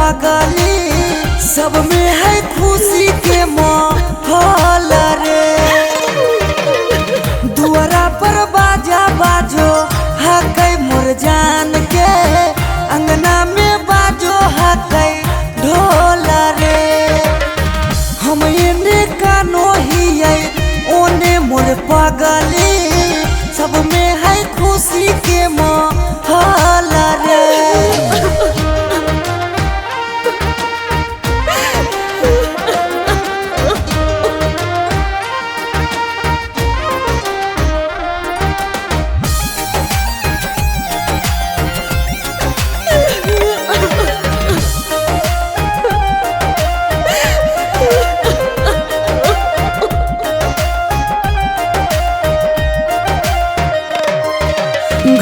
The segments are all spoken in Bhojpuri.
पागली, सब में है खुशी के माहौल रे। दुआरा पर बाजा बाजो हकै मोर जान के, अंगना में बाजो हकै ढोल रे। हम एने कानो हियै ओने मोर पागली, सब में है खुशी के माहौल रे।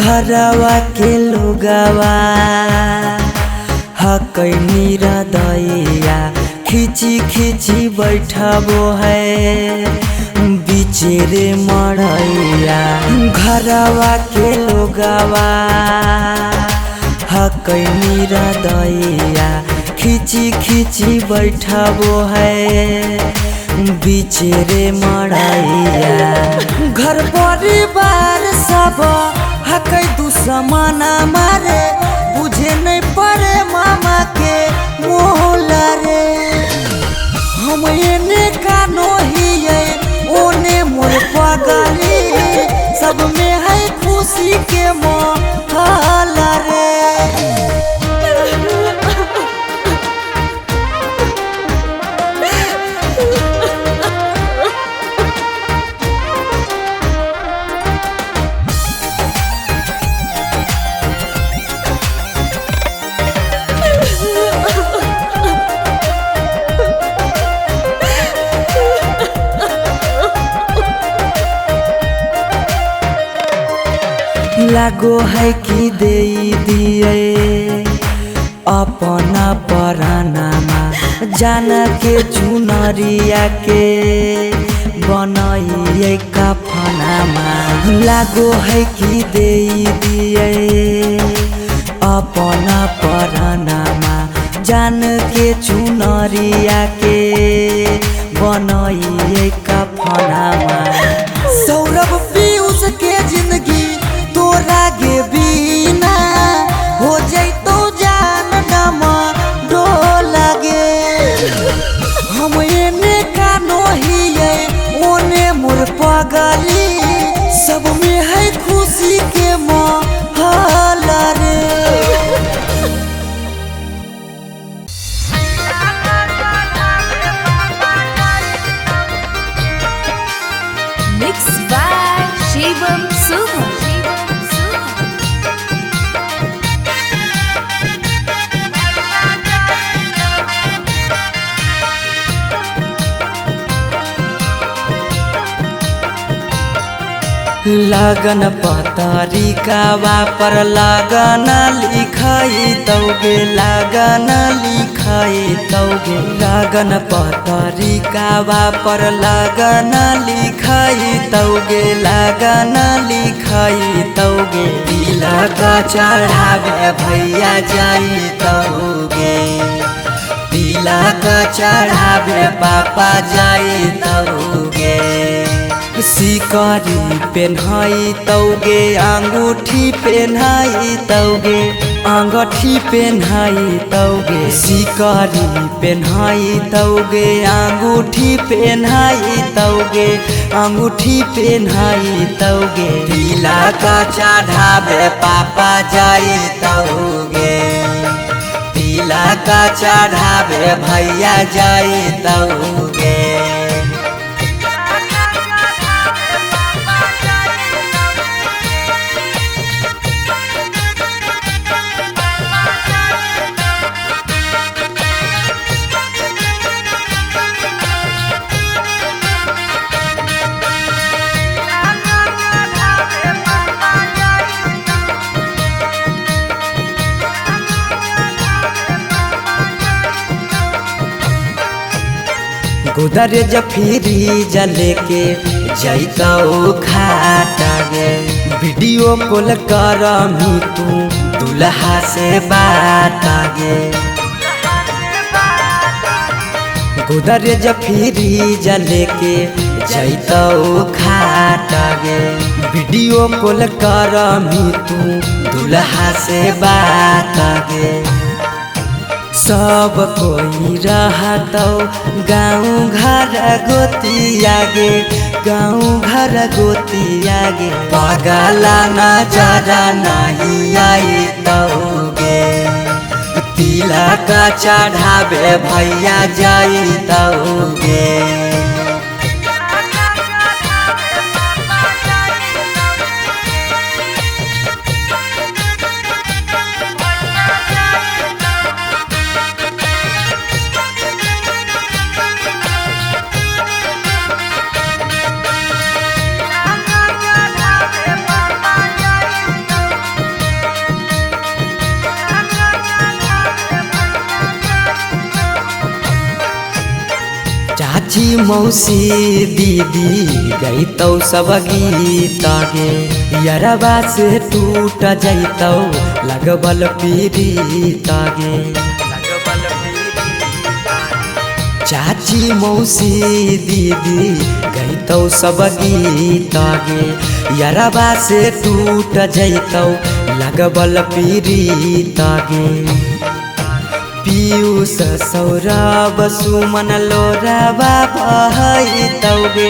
घरवा के लोगवा हकै निरदैया, खिची खिची बैठबो है बीचे रे मड़ैया। घरवा के लोगवा हकै निरदैया, खिची खिची बैठबो है बीचे रे मड़ैया। घर परिवार सब हकै दुश्मन मारे, बुझे नहीं पड़े मामा के मोल रे। हम एने कानो हियै ओने मोर पागली, सब में है खुशी के माहौल रे। लागो है कि दे दिए अपना परानामा, जान के चुनरिया के बनाइए कफनामा। लागो है कि दे दिए अपना परानामा, जान के चुनरिया के बनाइए कफनामा। सौरभ पीयूष के जिंदगी तोरा गे बिना हो जैतो जान डमा डोल गे। हम एने कानो हियै ओने मोर पागली, सब में है खुशी के माहौल रे। Mix by Shivam Subha. लगन पतरिकावा पर लगन लिखाई तौगे, लगन लिखाई तौगे। लगन पतरिकावा पर लगन लिखाई तौगे, लगन लिखाई तौगे। तिलक चढ़ावे भैया जाई तौगे, तिलक चढ़ावे पापा जाई तौगे। सिकरी पेन्हाई तौगे, अंगूठी पेन्हाई तौगे, अंगूठी पेन्हाई तौगे। सिकरी पेन्हाई तौगे, अंगूठी पेन्हाई तौगे, अंगूठी पेन्हाई तौगे। तिलक चढ़ावे पापा जाई तौगे, तिलक चढ़ावे भैया जाई तौगे। गोदरेज फ्रिज लेके जैतौ खाटा गे, वीडियो कॉल करमी तू दुल्हा से बात गे। गोदरेज फ्रिज लेके जैतौ खाटागे वीडियो कॉल करमी तू दुल्हा से बात गे सब कोई रहतौ गाँव घर गोतियागे गाँव घर गोतियागे पगला नजर नहीं आई तौगे तिलक चढ़ावे भैया जाई तौगे चाची मौसी दीदी गईतौ सब गीत गे यरबा से टूट जैतौ लगबल पीड़ित गे चाची मौसी दीदी गईतौ सब गीत गे यरबा से टूट जैतौ लगबल पीड़ित गे पीयूष सौरभ सुमन लोराबा बहैतौगे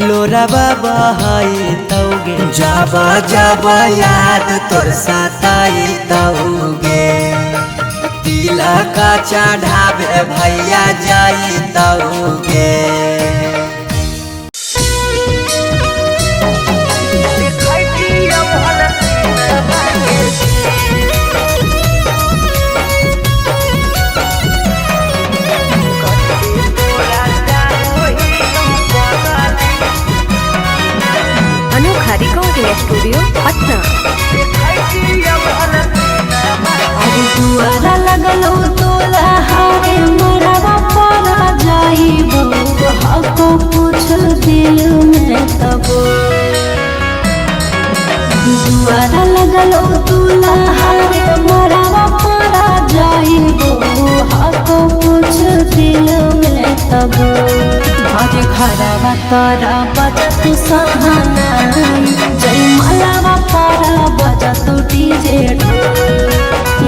लोराबा बहैतौगे जब जब याद तोर सताइतौगे तिलक चढ़ावे भैया जाइतौगे रिकॉर्डिंग स्टूडियो पटना। अरे दुआरा लगलो तोला हारे मरवा परा जाइबो हको पूछ दिल में तबो दुआरा लगलो तोला हारे मरवा परा जाइबो हको पूछ दिल में तबो आज घरवा तोरा बजत सहानाई जय मलावा पारा बजत डीजे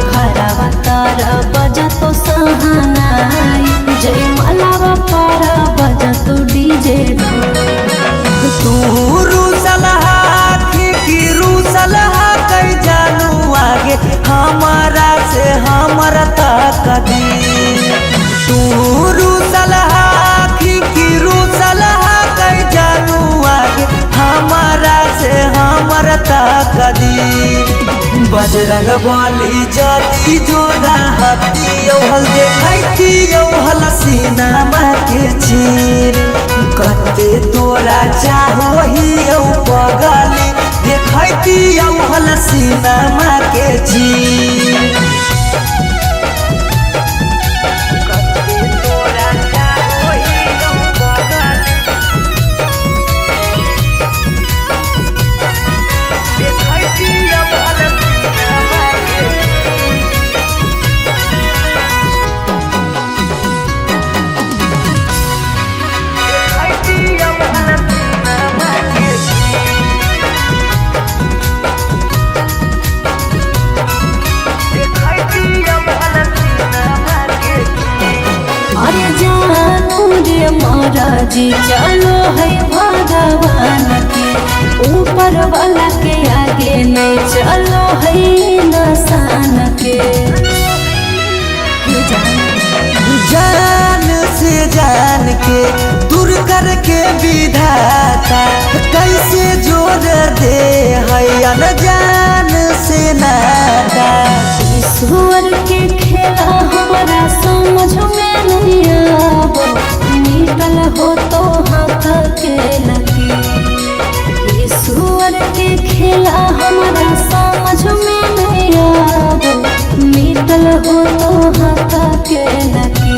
घरवा तोरा बजत सहानाई जय मलावा पारा बजत डीजे तू रूसलहा की रूसलहा कई जानू आगे हमारा से हमारा तक दी तू रूसलहा हमारा से हमारा ताकदी बजरंग बली जदी जोड़ा हती हल देखती हल सीनामा के चीर कते तोरा चाहो ही पगली देखती हल सीनामा के चीर जी चलो है भगवान के ऊपर वाला के आगे नहीं चलो है इंसान के जान से जान के दूर करके विधाता कैसे जोड़ दे है अनजान से नाता ईश्वर के खेला हमारा समझ में नहीं आवो निकल हो तो हाथ के लगी ईश्वर के खेला हमारा समझ में नहीं आवो निकल हो तो हाथ के लगी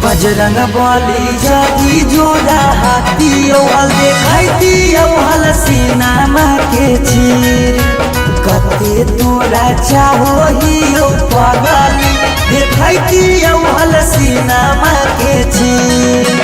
बजरंग बली जदी जोड़ा हाथी हल देखती हल सीनामा के चीर कते तोरा चाहो ही पगली देखती हलसीनामा के चीर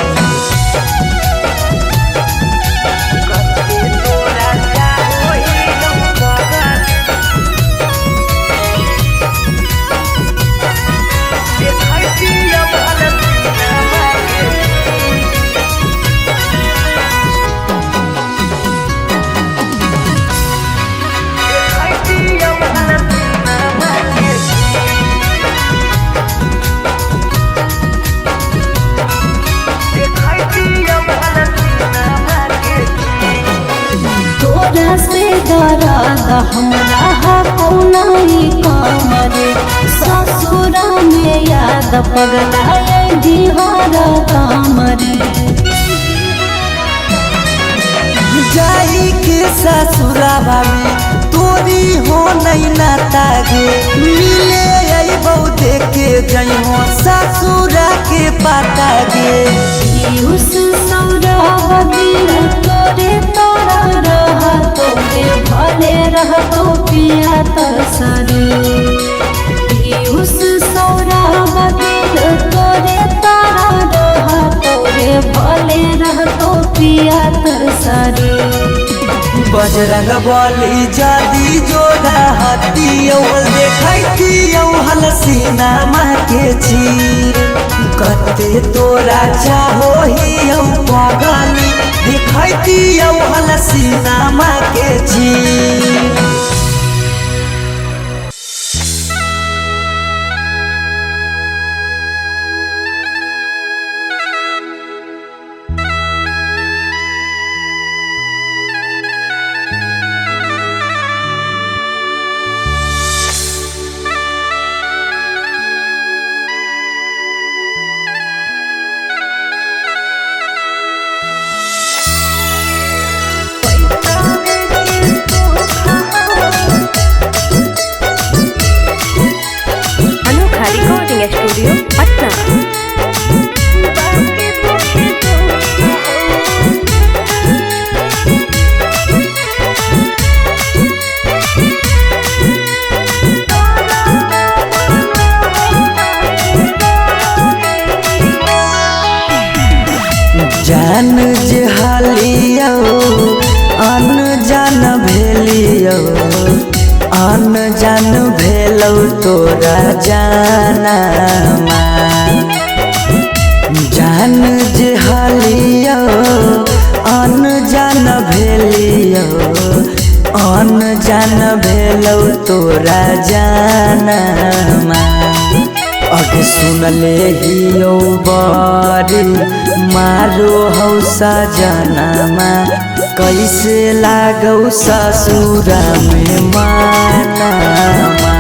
तोरा से दर्द हमरा कौनाई कमरे ससुरा में याद पगलाए दिहर कमरे जाई के ससुराबा में तोरी हो नहीं नाता गे मिले अइबौ देखे जइहो ससुरा के पाता गे उस सौरभ दिल तोरे तोरा रह तोरे भले रह तो पिया तरसरे उस सौरभ दिल तोरे तोरा रह तोरे भले रह तो पिया तरसरे बजरंग बली जदी जोड़ा हती औल देखैती औ हलसीनामा के चीर कते तोरा चाहो ही औ पगली देखैती औ हलसीनामा के चीर अनोखा रिकॉर्डिंग स्टूडियो पटना। जान जे हालियो अनजान भेलियो अनजान भेलौ तोरा जानमा जान जे हालियो अनजान भेलियो अनजान भेलौ तोरा जानमा अगे सुनले हियो बड़ी मारो हौ सजनमा कैसे लागौ ससुरा में मानमा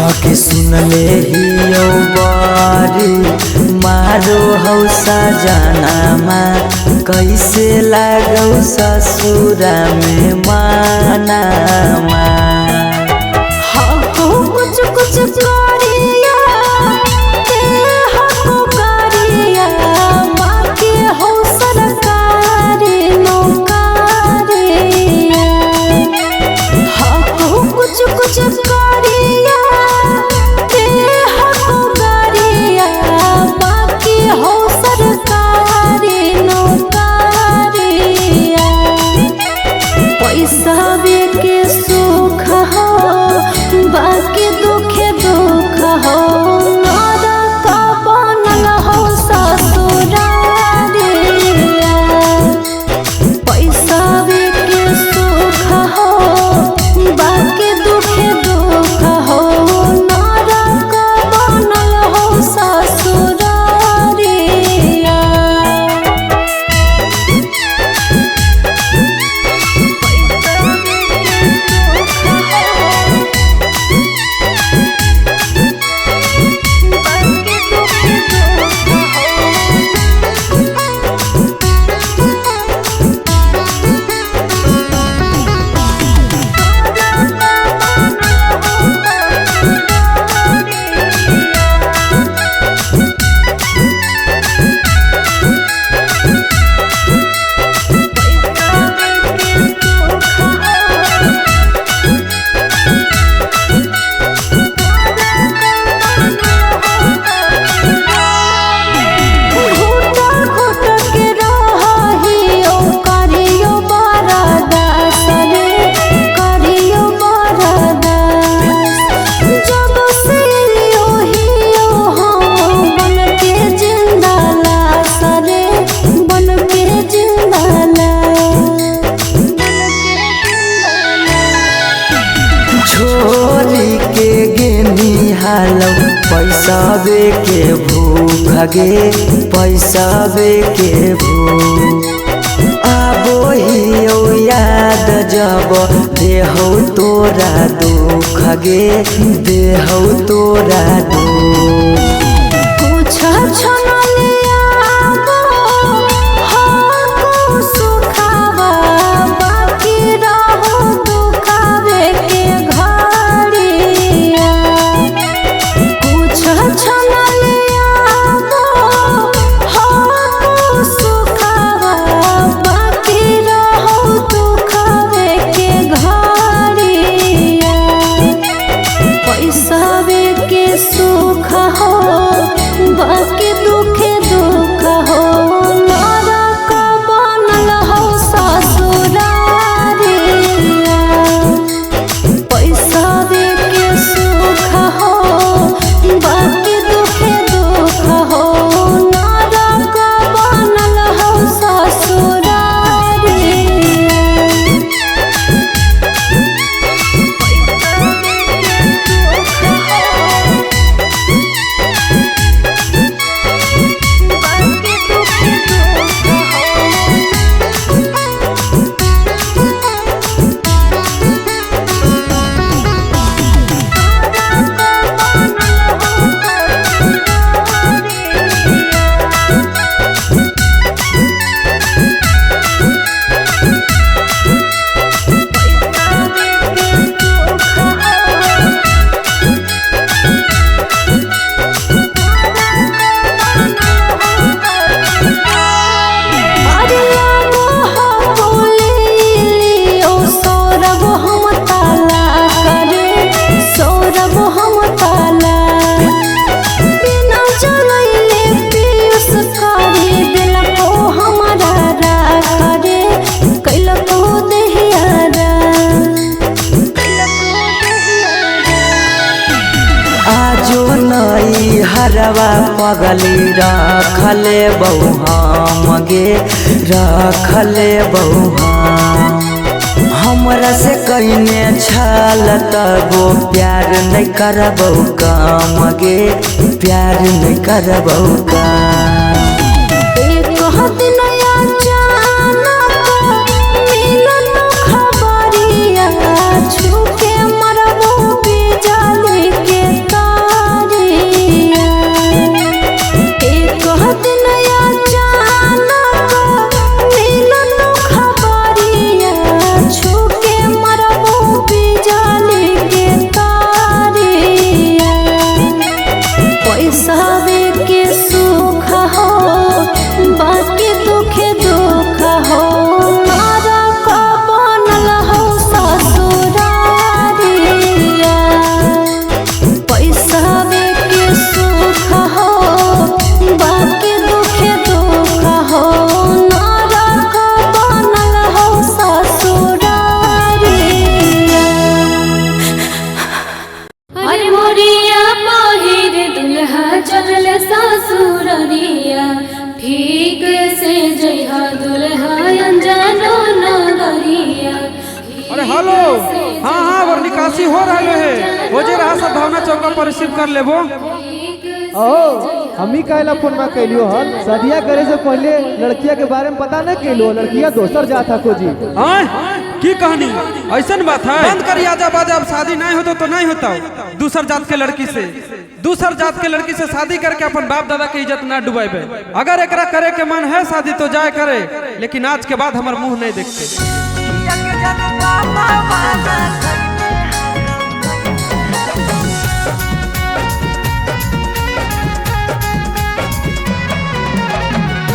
अगे सुनले हियो बड़ी मारो हौ सजनमा कैसे लागौ ससुरा में मानमा कुछ कुछ करिया ते हमको करिया माँ के हो सरकारी नौकरिया कुछ कुछ करिया ते हमको करिया माँ के हो सरकारी नौकरिया पैसा के सुख पालो पैसावे के भूख गे पैसावे के भूख आबो हियो याद जब देहौ तोरा दुख गे देहौ तोरा दुख कुछ छनलिया हो सुखावा बाकी रहो दुखावे के घड़िया कुछ छनलिया हो सुखावा बाकी रहो दुखावे के घड़िया पैसावे के सुख हो बाकी दुखे दुख हो नरक बनल हो ससुरारिया पैसावे के सुख हो बाकी दुखे दुख हो नरक बनल हो ससुरारिया हरवा पगली रखले बहु गे रखले बहु हमरा से कहीने छल तबो प्यार नहीं करबौ काम गे प्यार नहीं करबौ काम पैसावे के सुख हो बाकी दुखे दुख हो नरक बनल हो ससुरारिया पैसावे के सुख हो बाकी दुखे दुख हो नरक बनल हो ससुरारिया अरे मोरिया पहिर दुल्हा चलल ससुररिया ठीक से जइहा दुल्हा अनजानो नगरिया। अरे हेलो हाँ हाँ और निकासी हो रहा है हो जे रहा सब भावना चौका पर रिसीव कर लेबो। ओ हमी कहला फोन में कैलियो हल शादिया करे से पहले लड़किया के बारे में पता न कैलो लड़किया दोसर जाता खोजी हाँ की कहानी ऐसन बात है बंद कर आजा बाजा अब शादी नहीं होता तो नहीं होता दूसर जात के लड़की से शादी करके अपन बाप दादा के इज्जत ना डुबाइबे। अगर एकरा करे के मन है शादी तो जाए करे लेकिन आज के बाद हमार मुंह नहीं देखते।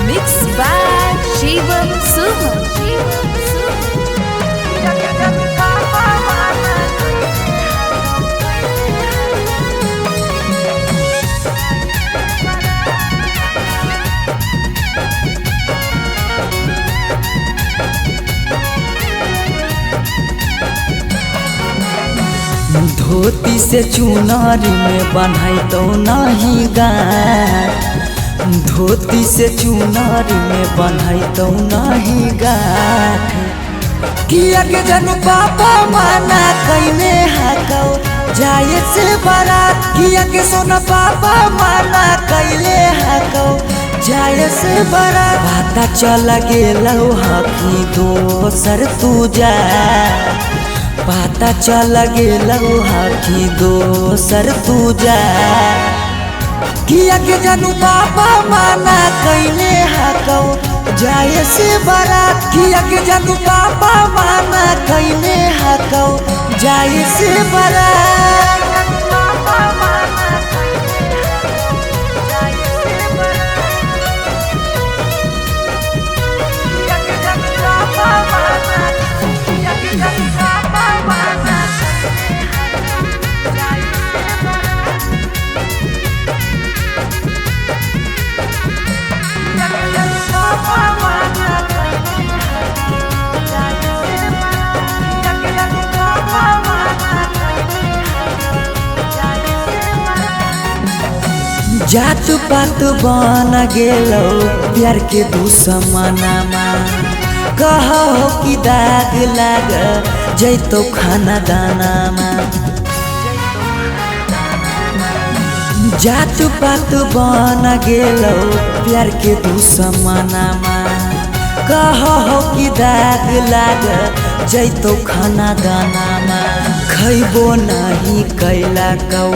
Mixed by Shivam Suham. धोती से चुनारी में बन्हाई तो नहीं गाठ धोती से चुनारी में बन्हाई तो नहीं गाठ किया के जन पापा माना कइने हाकौ जाए से बारात किया के सोना पापा माना कैले हको जाए से बारात पता चल गेलौ हकी दोसर तू जा पता चल गेलौ हकी दोसर तू जा किया के जानू पापा माना कैले हको जाए से बारात किया के जानू पापा माना कैले हको जाए से बारात जात पात बन गेलौ प्यार के दुश्मनमा कहो कि दाग लाग जैतो खाना दानामा जात पात बन गेलौ प्यार के दुश्मनमा कहो कि दाग लाग जैतो खाना दानामा खैबो नहीं कैला कौ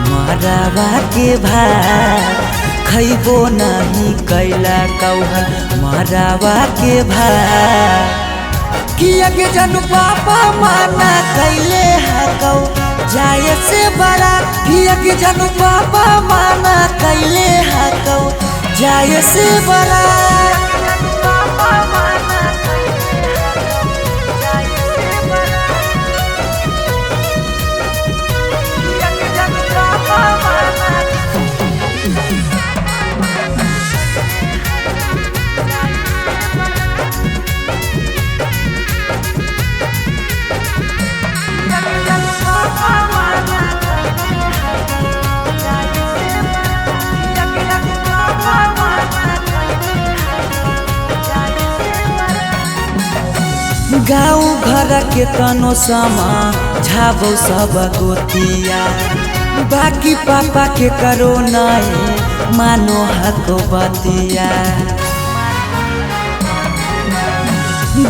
मरावा के भात खैबो नहीं कैला कौ मरावा के भात किया के जानू पापा माना कैले हको जाए से बारात किया के जानू पापा माना कैले हको जाए से बारात गाँव घर के तनो समा झाबो सब गोतिया बाकी पापा के करो नहीं मानो हको बतिया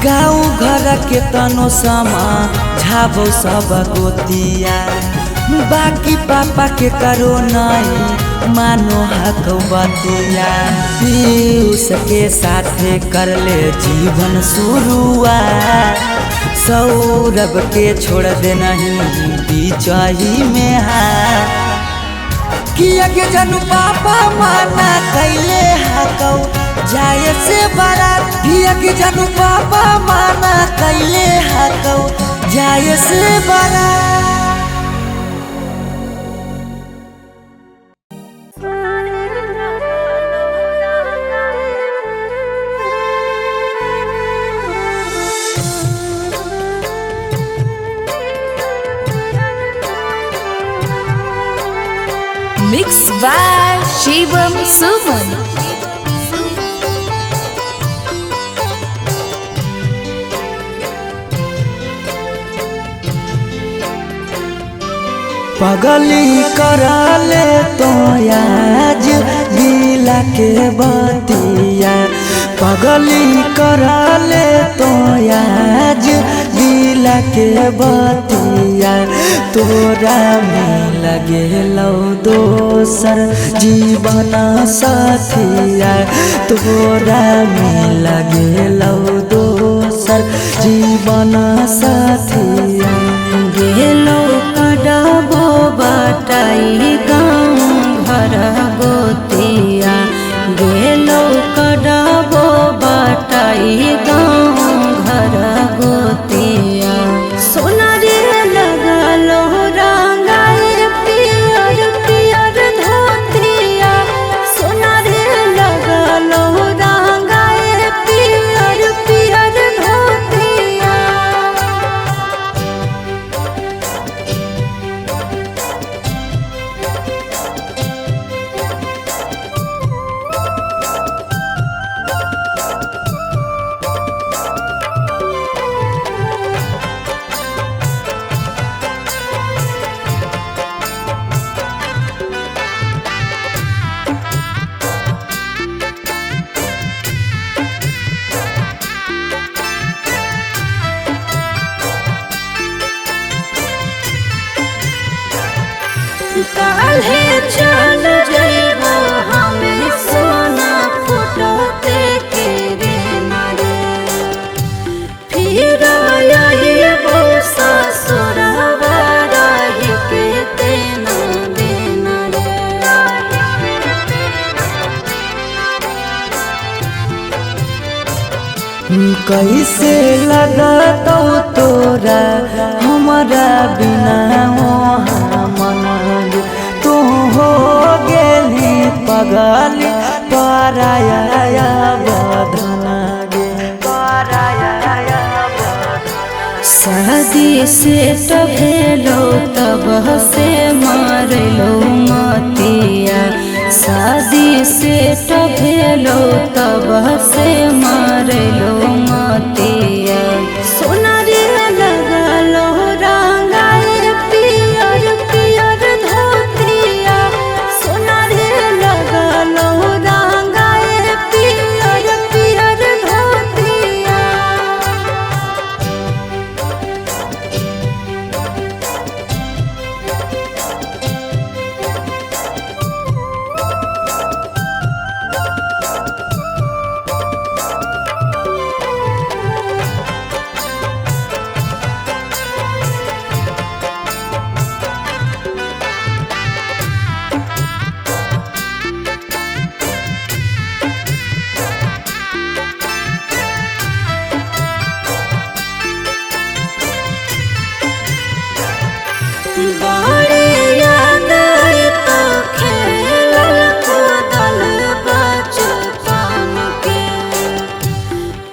गाँव घर के तनो समा झाबो सब गोतिया बाकी पापा के करो नहीं मानो हको बतिया पीयूष के साथे कर ले जीवन शुरुआत सौरभ के छोड़ दे नहीं बीचही में हाथ किया के जानू पापा माना कैले हको जाए से बारात किया के जानू पापा माना कैले हको जाए से बारात Mixed by Shivam Suman. पगली कराले तो आज दिला के बतिया पगली कराले तो आज दिला के बतिया तोरा में लगे लो दोसर जीवन साथिया तोरा में लगे लो दोसर जीवन साथिया गेलो कडाबो बाटाई गाँव घर गोतिया गेलो कडाबो बाटाई गाँव घर गोतिया सोना रे लगलो रंगाए पियर पियर धोतिया सोना रे लगलो रंगाए पियर पियर धोतिया कैसे लगता तोरा हमारा बिना वहाँ मन तू हो गेली पगल पराया बधन गे पराया शादी से भेलो तब से मारलो मतिया शादी से भेलो तब से मारलो मतिया सोना रे लगलो रंगाए पियर पियर धोतिया सोना रे लगलो रंगाए पियर पियर धोतिया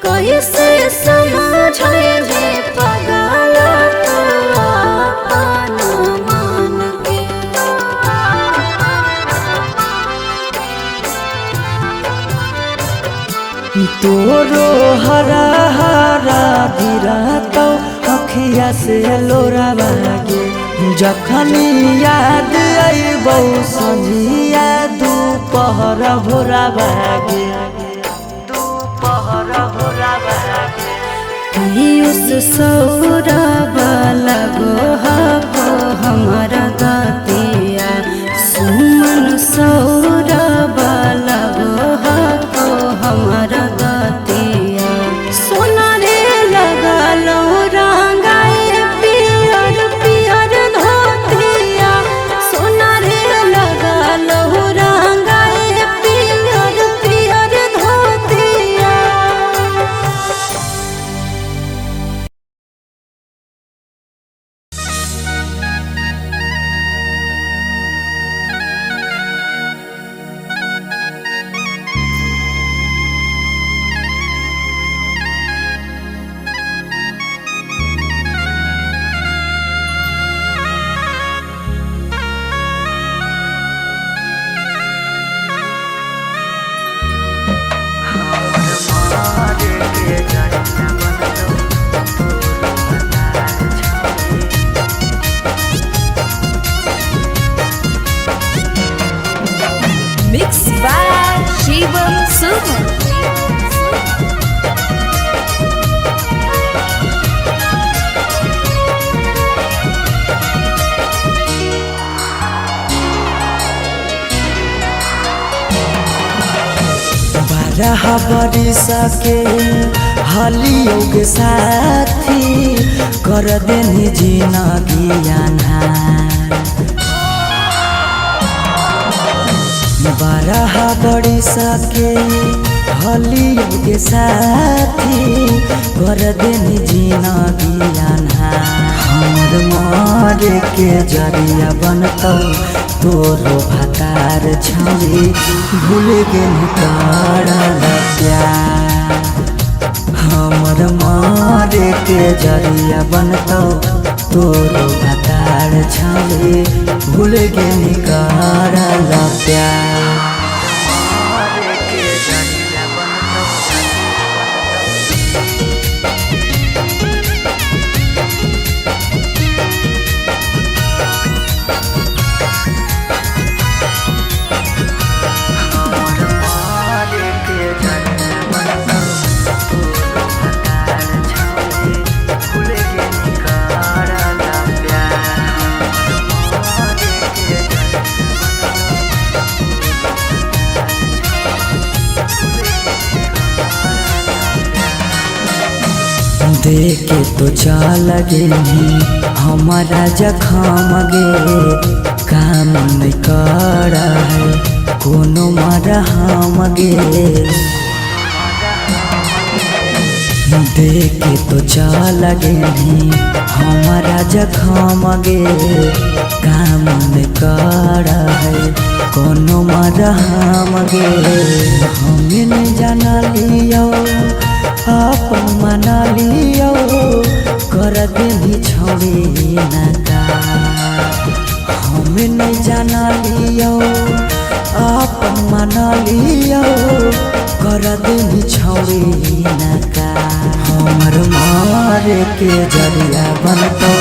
कैसे समझे पगल अपन मन के तोरो हरा हरा गिरतो अखिया से लोरा बागे जखनी याद आइबौ संझिया दोपहर भोरा बागे दोपहर भोरा बागे पीयूष सौरभ लगो हको हमारा गतिया सुमन सौरभ लगो हको हमारा गतिया सोना रे लगलो रंगाए पियर पियर धोतिया सोना रे लगलो रंगाए पियर पियर धोतिया Mixed by Shivam Suman. बारह बरिस के हलियो के साथी कर देनी जिंदगी अन्हार 12 बरिस के हलियो के साथी कर देनी जिंदगी अन्हार हमर मरे के जरिया बनतौ तोरो भातार छौरी भूल गेल करल प्यार हमर मरे के जरिया बनतौ तोरो भातार छौरी भूल गेल करल प्यार देखे तो चल गेली हमारा जखम गे काम नहीं कर कोनो मरहम गे देखे तो चल गेली हमारा जखम गे काम में कर है कोनो मरहम गे हमें नहीं जाना लियो अपन मना लियो कर देनी छोड़ी नका हमें नहीं जाना लियो अपन मना लियो कर देनी छोड़ी नका हमर मार के जरिया बनतो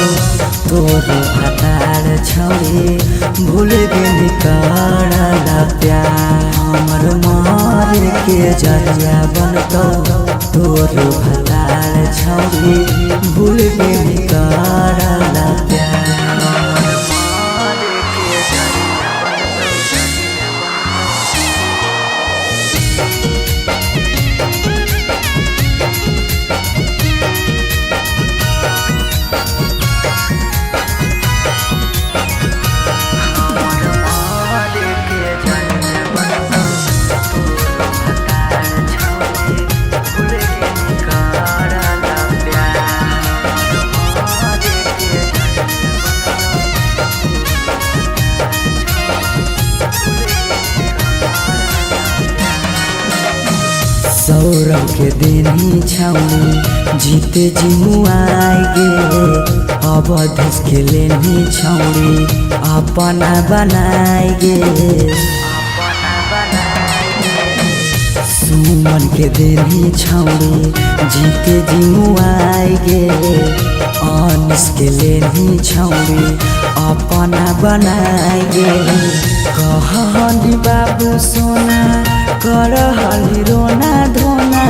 तोर हटार छोड़ी भूल गेली करला प्यार हमर मार के जरिया बनतो तोर हटार छोड़ी भूल गेली करला प्यार सौरभ के देनी छौनी जीते जी मुआएगे अवधेश के लेनी छौनी अपना बनाएगे सुमन के देनी छौनी जीते जी मुआएगे अनिस के लेनी छौनी अपना बनाएगे कहनी बाबू सोना कर हली रोना धोना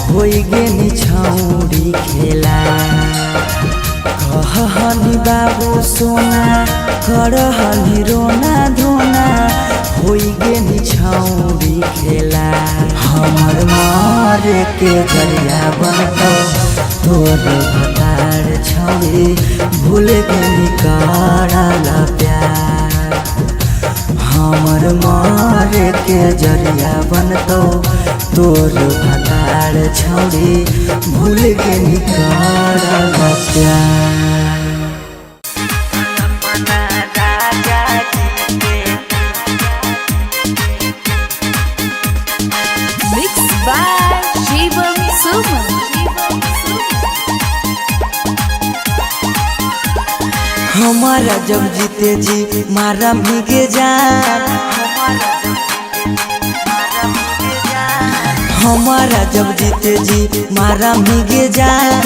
होई गेनी छौड़ी खेला कहनी बाबू सोना कर हली रोना धोना होई गेनी छौड़ी खेला हमर मार के जरिया बनतो तोर भतार छौड़ी भूल गेनी करला प्यार हमर मार के जरिया बनतो तोर भतार छौड़ी भूल गेली करला प्यार Mixed by Shivam Suman. हमारा जब जीते जी मारा भीगे जान हमारा जब जीते जी मारा भीगे जान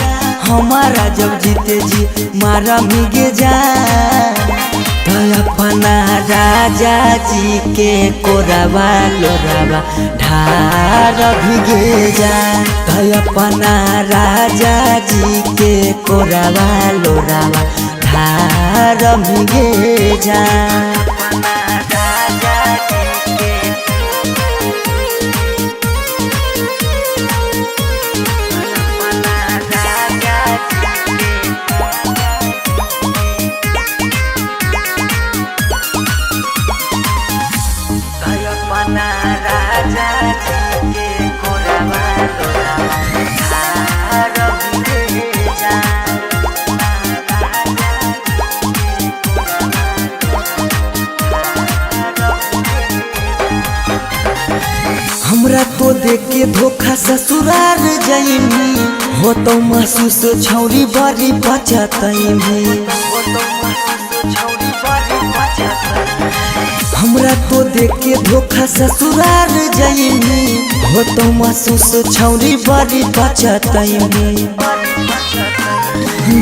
हमारा जब जीते जी मारा भीगे जान तो अपना राजा जी के कोरावा लोरावा ढार भीगे जान तो अपना राजा जी के कोरावा लोरावा ढार भीगे जान हमरा तो देख के धोखा ससुराल जाइमी हो तो महसूस छौरी बड़ी बचतैमी हमरा तो देख के धोखा ससुराल जाइमी हो तो महसूस छौरी बड़ी बचतैमी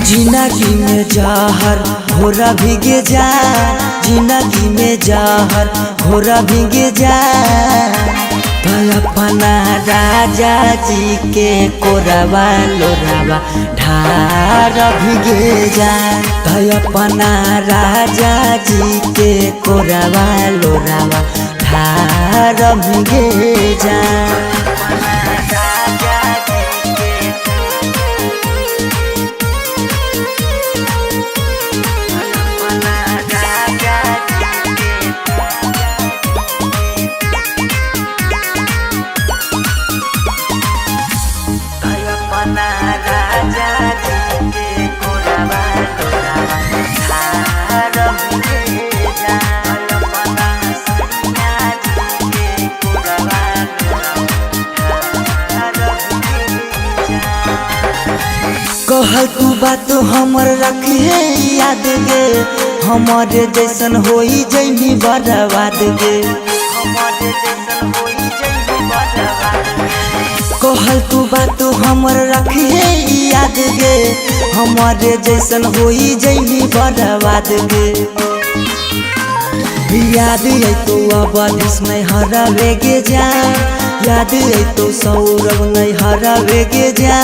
जिंदगी में जहर घोरा भीगे जा जिंदगी में जहर घोरा भीगे जा अपना राजा जी के कोरावा लोरावा ढार भीगे जा अपना राजा जी के कोरावा लोरावा ढार भीगे जा कहल तू बात हमर रखे याद गे हमारे जैसन होई जैनी बर्बाद गे कहल तू बात हमर रखे याद गे हमारे जैसन होई जैनी बर्बाद गे याद है तो अब नहीं हरावे गे जा याद है तो सौरभ नहीं हरावे गे जा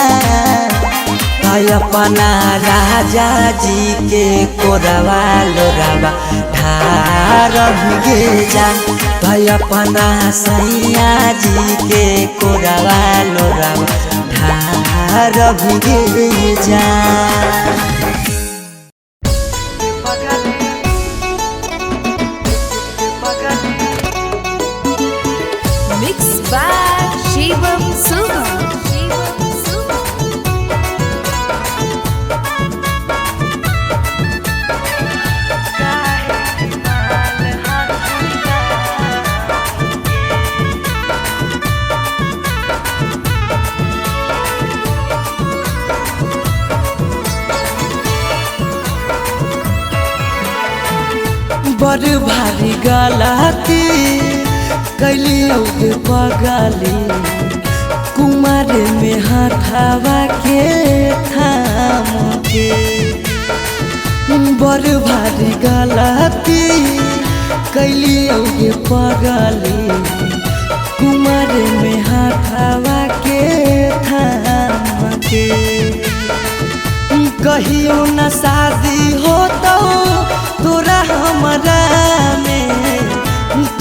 अपना राजा जी के कोरवा लोरावा ढार गे जा भाई अपना सैया जी के कोरवा लोरावा ढार गे जा Mixed by Shivam Suman. बड़ भारी गलती कैली औके पगली कुमार में हाथावा के थाम के बड़ भारी गलती कैली औके पगली कुमार में हाथावा के थाम के कहियो न शादी हो तो तोरा हमरा में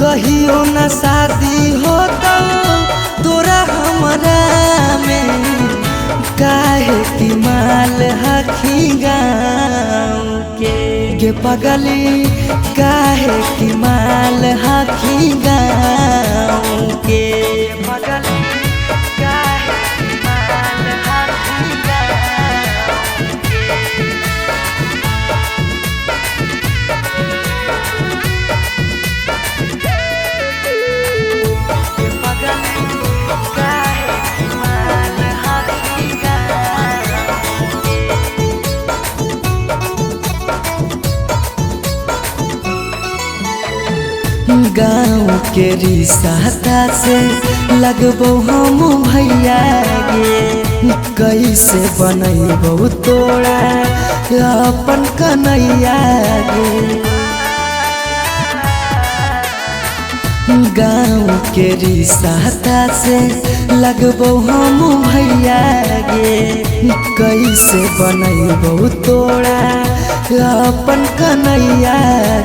कहियो न शादी हो तो तोरा हमरा में काहे की माल हखी गाँव के पगली काहे की माल हखी गाँव के पगली काहे की माल हखी गाँव के रिश्ता से लगबो हम भैया गे कैसे बनैबो तोड़ा अपन कन्हैया गे गाँव के रिश्ता से लगबो हम भैया गे कैसे बनैबो तोड़ा अपन कन्हैया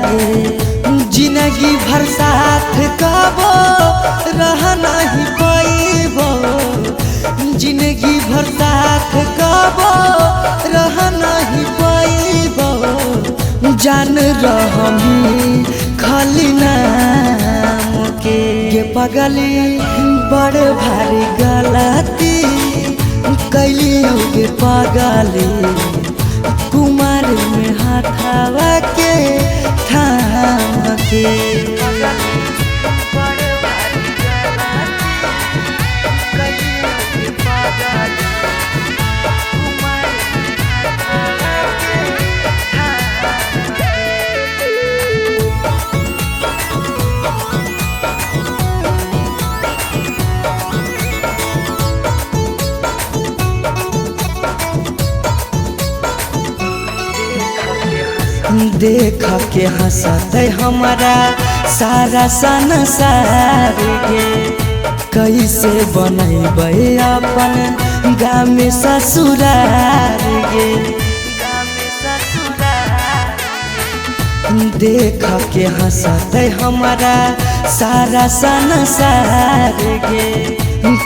गे जिंदगी भर साथ कबो रह नहीं पाइबो जिंदगी भर साथ कबो रह नहीं पाइबो जान रहमी खाली नाम के पगली बड़ भारी गलती कैली होगे पगली कुमार में हाथावा के थाम के देख के हंसत हमारा सारा संसार गे कैसे बनैबै अपन गाँव में ससुरार गे देख के हंसत हमारा सारा संसार गे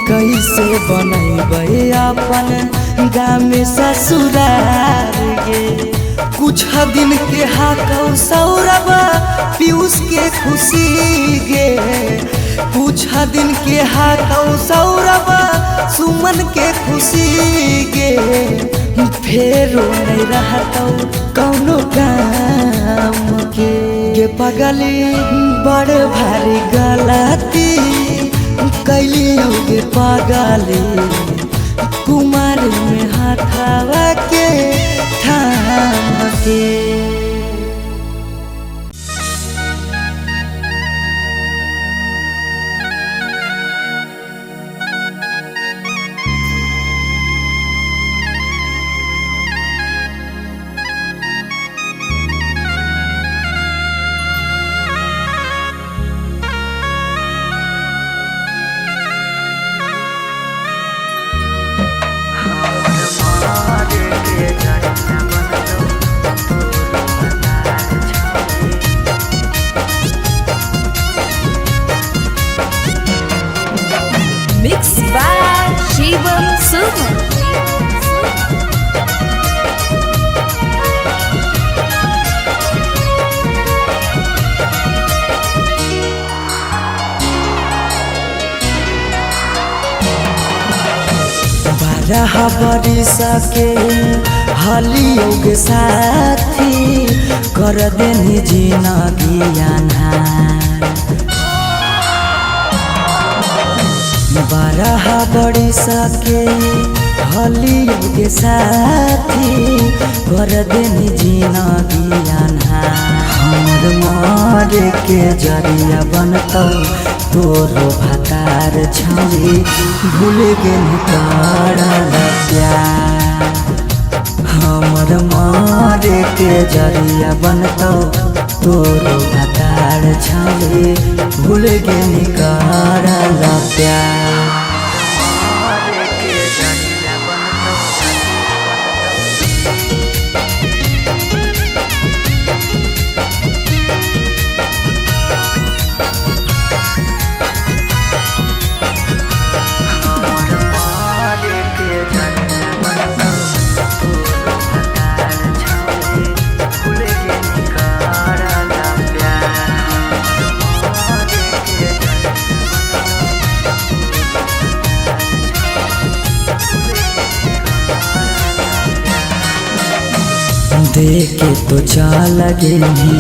कैसे बनैबै अपन गाँव में ससुरार गे कुछ दिन के हाथों सौरभ पीयूष के खुशी गे कुछ दिन के हाथों सौरभ सुमन के खुशी गे फेरो नहीं रहतो कौनो काम के पगली बड़ भारी गलती कैली होगे पगली कुमार में हाथावा के Mixed by Shivam Suman. बारह बरिस के हलियो के साथी कर देनी जिंदगी अन्हार। 12 बरिस के हलियो के साथी कर देनी जिंदगी अन्हार। हमर मारे के जरिया बनतौ तोरो भातार छौरी भूल गेल करल प्यार। हमर मारे के जरिया बनतौ तोरो भातार छौरी भूल गेल करल प्यार। देखे तो चल गेली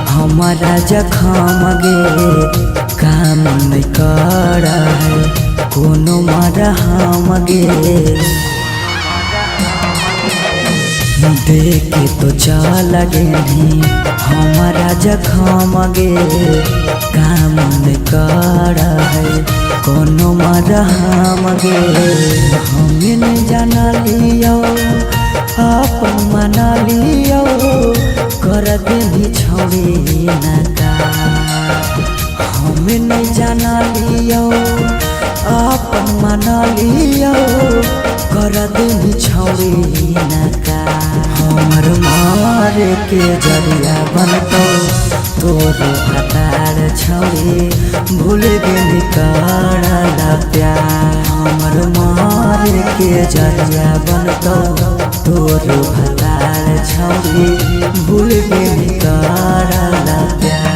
हमारा जखम गे काम नहीं कर कोनो मरहम गे। देखे तो चल गेली हमारा जखम गे काम नहीं कर कोनो मरहम गे। हमें नहीं जाना लियो अपन मना लियो कर देनी छौरी नका। हमें नहीं जाना लियो अपन मना लियो कर देनी छौरी नका। हमर मारे के जरिया बनतौ तोरो भातार छौरी भूल गेली करल प्यार। हमर मारे के जरिया बनतौ तोरो भातार छौरी भूल गेली करल प्यार।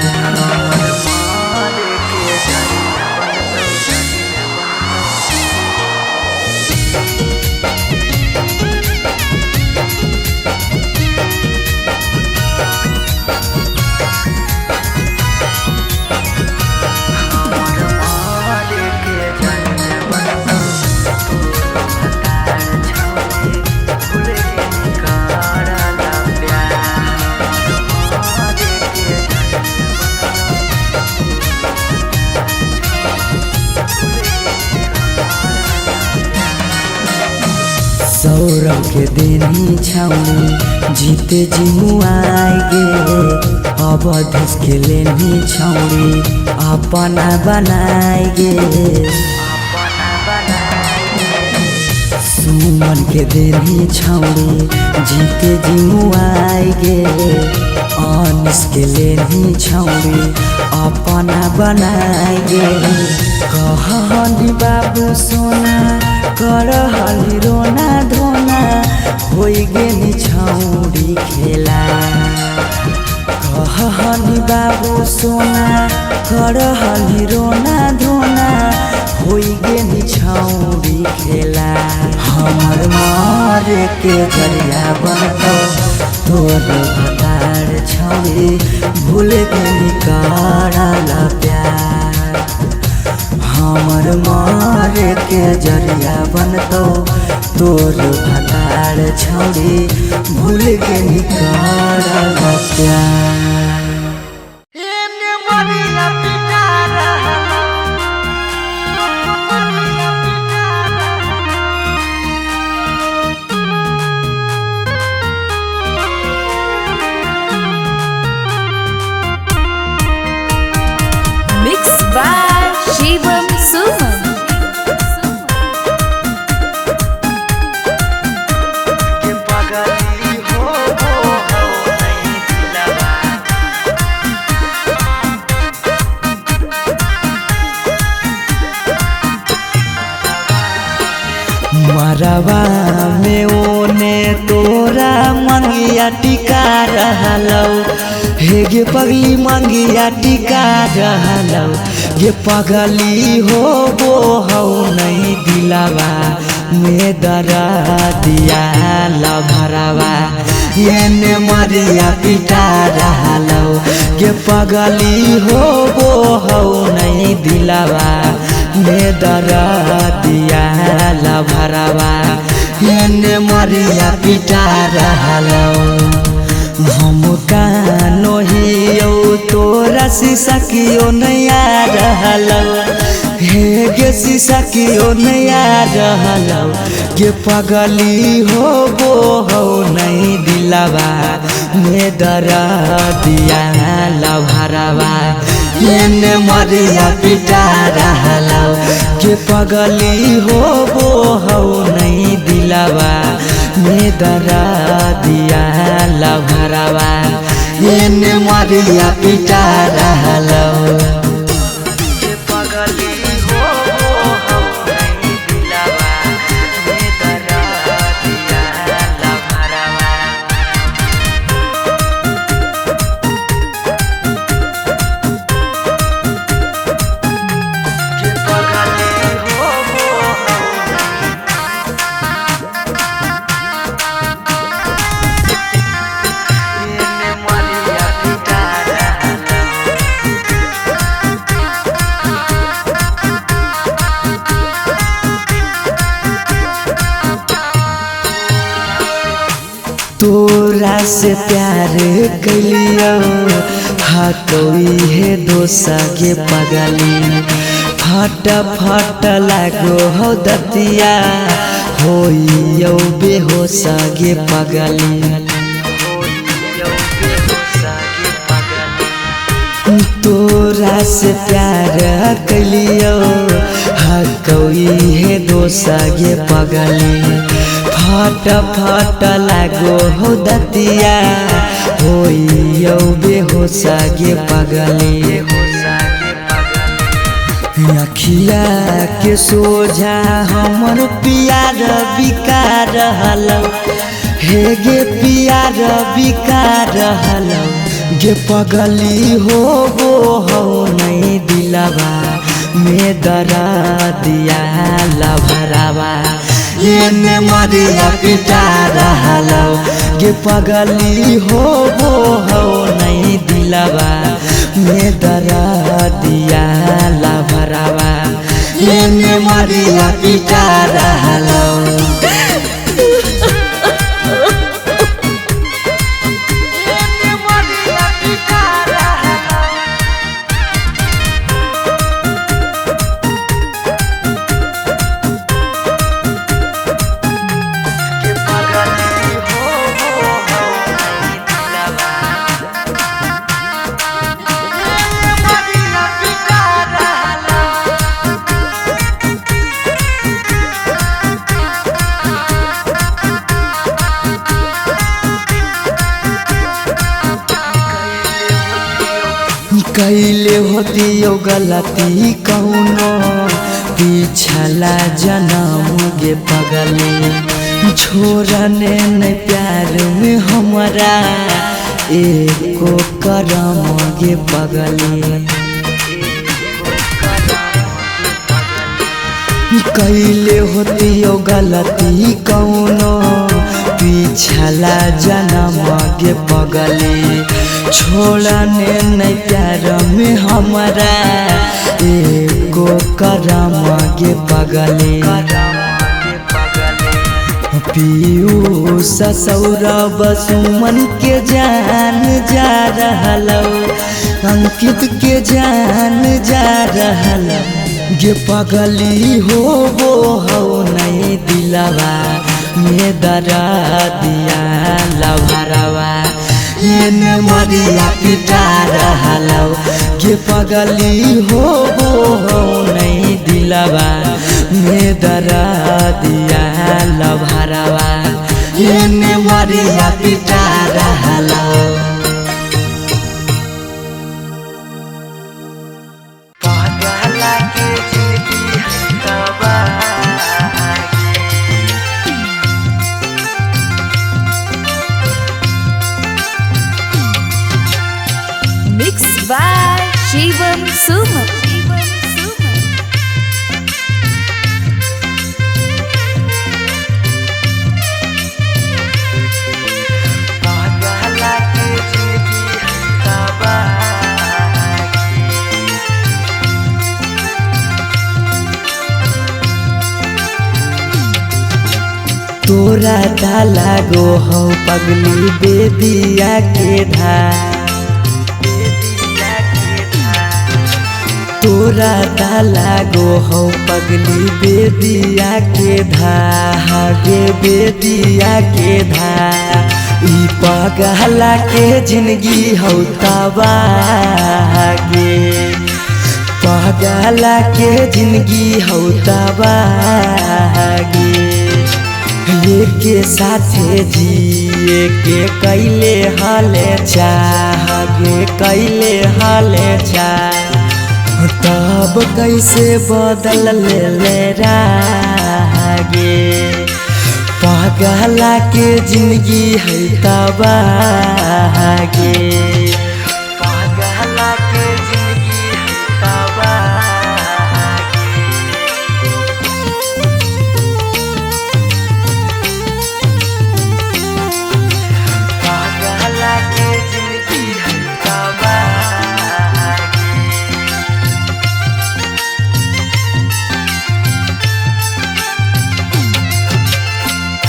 सौरव के देनी छौरी जीते जिमुआई गे। अब धस के लेनी छौरी अपना बनाई गे। सुमन के देनी छौरी जीते जिमुआई गे। अनिस के लेनी छौरी अपना बनाई गे। कहनी बाबू सोना कर हली रोना धोना होई गेनी छौरी खेला। कहनी बाबू सोना कर हली रोना धोना होई गेनी छौरी खेला। हमर मारे के जरिया बनतौ तोरो भातार छौरी भूल गेली करल प्यार। हमर मारे के जरिया बनतौ तोरो भातार छौरी भूल गेली करल प्यार। Mixed by Shivam Suman. के पगली हो नहीं दिलवा घरवा में ओने तोरा मंगिया टिका रहलौ हे गे पगली मंगिया टिका रहलौ गे पगली हो वो हौ नहीं दिलावा में दरा दिया लभरवा एने मरिया पिटा रहलौ गे पगली हो वो हौ नहीं दिलावा में दरा दिया लभरवा एने मरिया पिटा रहलौ हम कानो हियो तोरा शीशा कियो नया रहलौ हे गे शीशा कियो नया रहलौ गे पगली हो वो हो नहीं दिलावा में दरा दिया लभरवा एने मरिया पिटा रहलौ गे पगली हो वो हो नहीं दिलावा में दरा दिया लभरवा एने मरिया पिटा रहलौ गे पगली हो वो हो नहीं दिलावा में दरा दिया लभरवा गे पगली हो वो एने मरिया पिटा रहलौ तोरा से प्यार कलियो हटोई है दोसा के पगली फट फट लागो हो दतिया होइयो बेहोश गे पगली तोरा से प्यार कलियो हटोई है दोसा गे पगली फट फट लागो हो दतिया होइयो बेहोश गे पगली अखिया के सोझा हमर प्यार बिका रहलौ हे गे प्यार बिका रहलौ गे पगली हो वो हो नहीं दिलावा में दरा दिया लभरवा एने मरिया पिटा रहलौ गे पगली हो वो हो नहीं दिलावा में दरा दिया लभरवा एने मरिया पिटा रहलौ एने मरिया पिटा रहलौ गे पगली हो वो हो नहीं दिलावा एने मरिया पिटा रहलौ कैले होतियो गलती कौनो पिछला जन्म गे पगली छोड़ने न प्यार में हमरा एको करम गे पगली कैले होतियो गलती कौनो पिछला जन्म गे पगली छोड़ने नहीं प्यार में हमरा एको करम गे पगली पीयूष सौरभ सुमन के जान जा रहलौ अंकित के जान जा रहलौ गे पगली हो वो हो नहीं दिलावा में दरा दिया लभरवा एने मरिया पिटा रहलौ गे पगली हो वो हो नहीं दिलावा में दरा दिया लभरवा एने मरिया पिटा रहलौ पागला के जिंदगी हवा तोरा डाला गो हो पगली बेदिया के धार, तोरा डाला गो हो पगली बेदिया के धागे बेदिया के धार। ई पगला के जिंदगी हो तबागे, पगला के जिंदगी हो तबागे। के साथे जिए के कैले हाले चाहगे कैले हाले चाह, तब कैसे बदल ले रागे। पगला के जिंदगी है तबागे, पगला के जिंदगी है तबागे। पगला के जिंदगी है तबागे।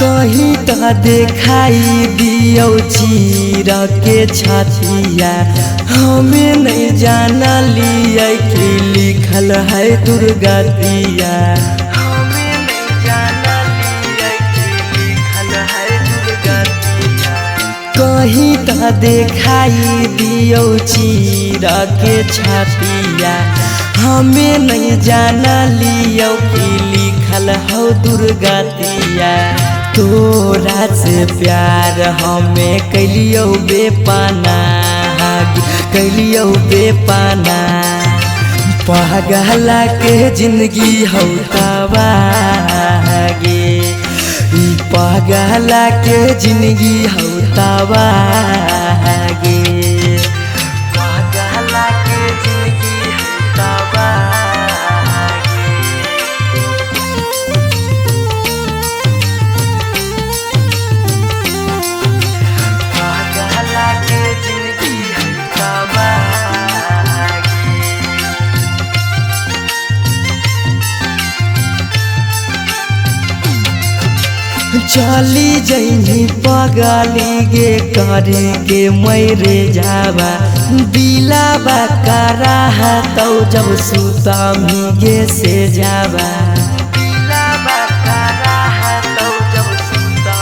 कहीं तो दिखाई दियो चीर के छतिया, हमें नहीं जाना लिया कि लिखल है दुर्गतिया, हमें नहीं जाना लिया कि लिखल है दुर्गतिया। कहीं तो दिखाई दियो चीर के छतिया, हमें नहीं जाना लियो कि लिखल हो दुर्गतिया। तोरा से प्यार हमें कैलियो बेपाना, कैलियो बेपाना। पगला के जिंदगी हो तबागे, ई पगला के जिंदगी हो तबागे, पगला के जिंदगी हो तबागे। चली जैनी पगली गे करे के मैरे जावा, दिलाबा करा तो जब सुता गे से जावा, दिलाबा करा तो जब सुता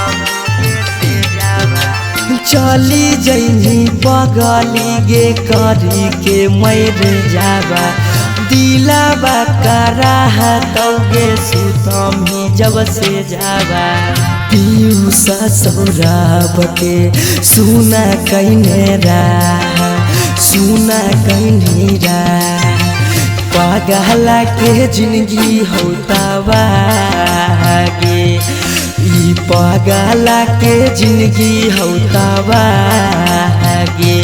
गे से जावा। चली जैनी पगली गे करे के मैरे जावा, दिलाबा करा तो गे सुतम जब से जावा। पीयूषा सौरभ के सुना कहने रहा, सुना कहने रहा। पगला के जिंदगी हो तबागे, ई पगला के जिंदगी हो तबागे।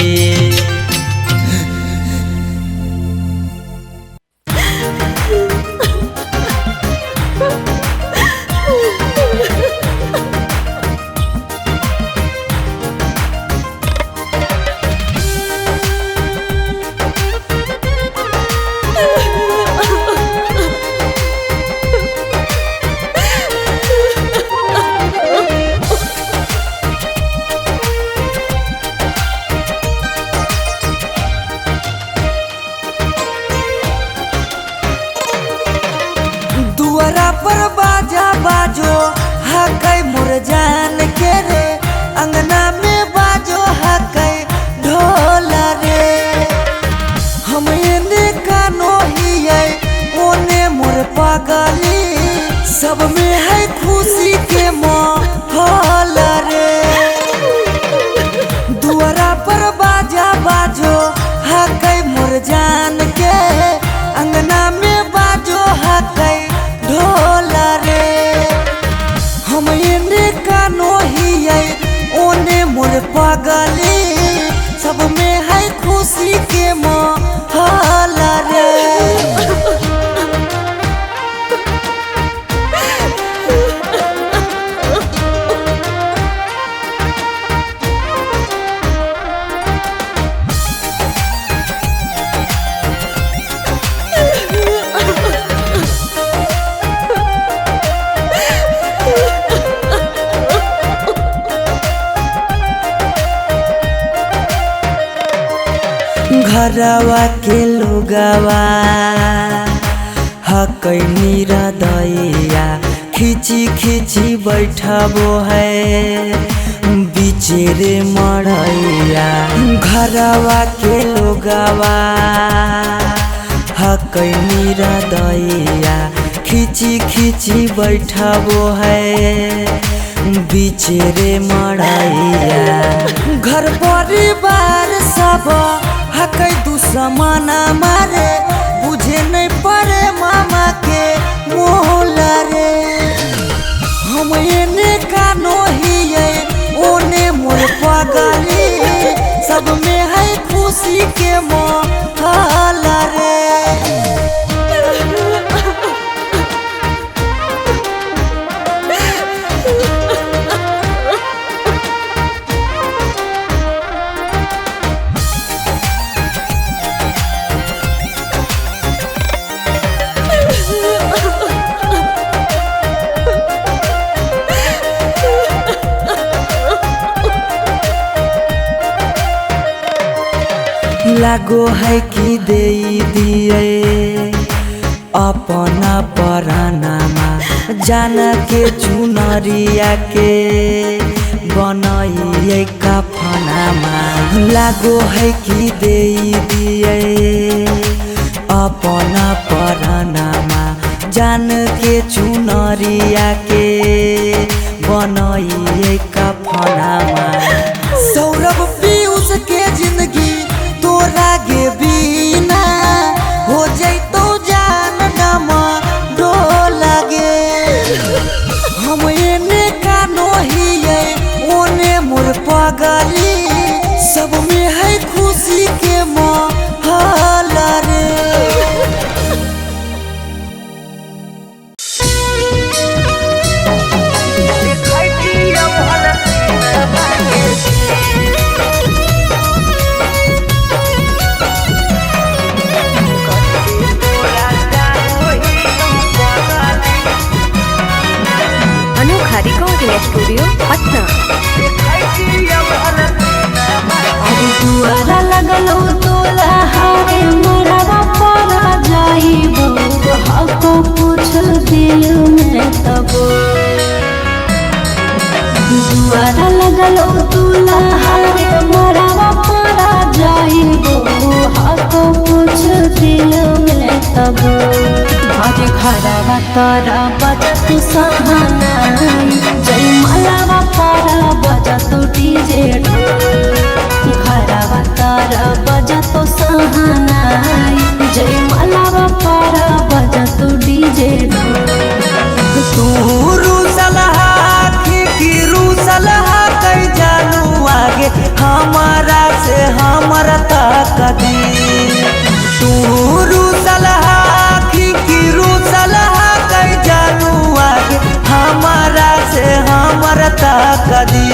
दुआरा पर बाजा बाजो हकै मोर जान के रे, अंगना में बाजो हकै ढोल रे। हम एने कानो हियै ओने मोर पगली, सब में है खुशी के माहौल रे। दुआरा पर बाजा बाजो हकै मोर जान के, अंगना में बाजो हकै ढोल रे। हम एने कानो हियै ओने मोर पगली, सब में है खुशी के माहौल रे। घरवा के लोगवा हकैनी रदैया खिची खिची बैठबो है बिचेरे मड़ैया। घरवा के लोगवा हकैनी रदैया खिची खिची बैठबो है बिचेरे मड़ैया। घर परिवार सब हकै दुश्मन मारे बुझे नहीं पड़े मामा के मोहल रे। हम एने कानो हिये ओने मोर पगली सब में है खुशी के माहौल रे। लागो है कि दे दिए अपना परानामा जान के चुनरिया के बनाइए कफनामा। लागो है कि दे दिए अपना परानामा जान के चुनरिया के बनाइए कफनामा। सौरभ पीयूष के जिंदगी तोरा गे बिना हो जैतो जान नमा डोला गे। हम एने कानो हिये ओने मोर पगली सब में है खुशी के माहौल रे। अनोखा रिकॉर्डिंग स्टूडियो पटना। दुआरा लगलो तोला हारे मरवा परा जाइबो हको कुछ दिल में तबो। दुआरा लगलो तोला हारे मरवा परा जाइबो हको कुछ दिल में तबो। आज घरवा तारा बजत सहानाई जय मलावा पारा बजत डीजे घरवा तारा बजत सहानाई जय मलावा पारा बजत डीजे। तू रूसलहा की रूसलहा कई जानू आगे हमारा से हमारा ताकदी। तू रूसलहा की रूसलहा कई जानू आगे हमारा से हमारा ताकदी।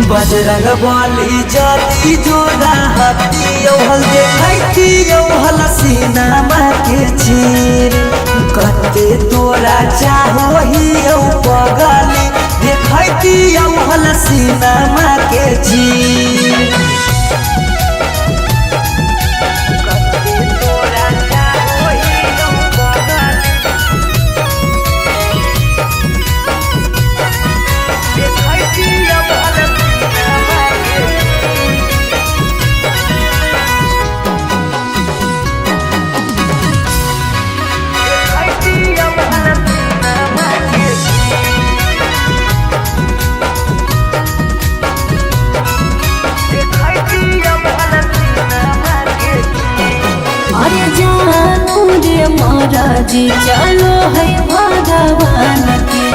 बजरंग बली जाती जोड़ा हाथी हल देखती हल सीनामा के चीर कते तोरा चाहो ही पगली देखती हल सीनामा के चीर। महाराजी चलो है भगवान के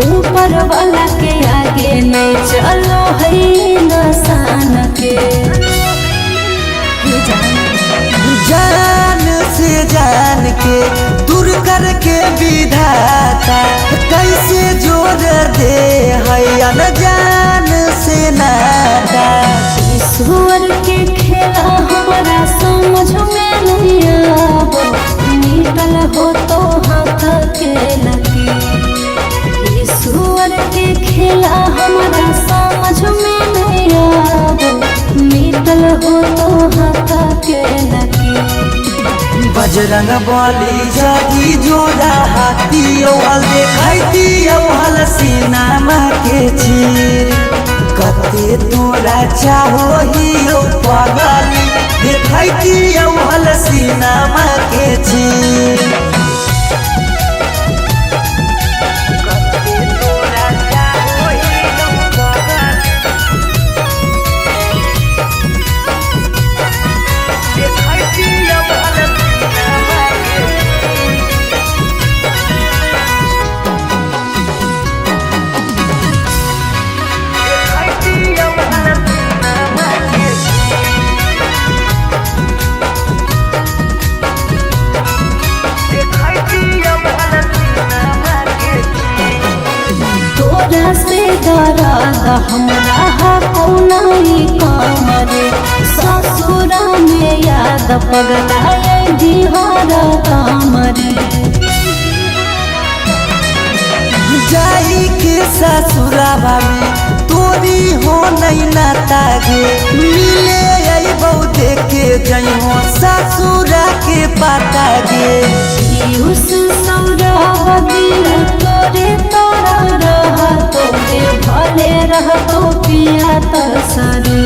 ऊपर वाला के आगे नहीं चलो है इंसान के। जान से जान के दूर करके विधाता कैसे जोड़ दे है अनजान से नाता। ईश्वर के खेला हमारा समझ में नहीं आवो निकल हो तो हाथ के लगी। ईश्वर के खेला हमारा समझ में नहीं आवो निकल हो तो हाथ के बजरंग बली जदी जोड़ा हाथी औहल देखैती औहल सिनेमा के चीर कते तोरा चाहो ही ओ पगली देखैती औहल सिनेमा के चीर तोरा से दर्द हमरा कौनाई कमरे ससुरा में याद पगलाए दिहर कमरे जाई के ससुराबा में तोरी हो नहीं नाता गे मिले आई बहु देखे जई हो ससुरा के पाता गे उस सौरभ दिल तोरे तोरा रह तोरे भले रह तो पिया तरसरे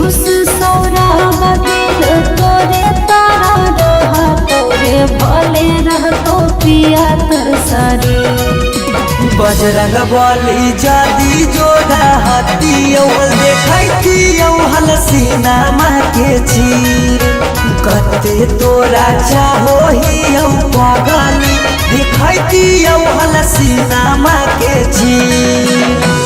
उस सौरभ दिल तोरे तोरा रह तोरे भले रह तो पिया तरसरे बजरंग बली जदी जोड़ा हाथी औहल देखैती औहल सिनेमा के चीर कते तोरा चाहो ही औ पगली देखैती औहल सिनेमा के चीर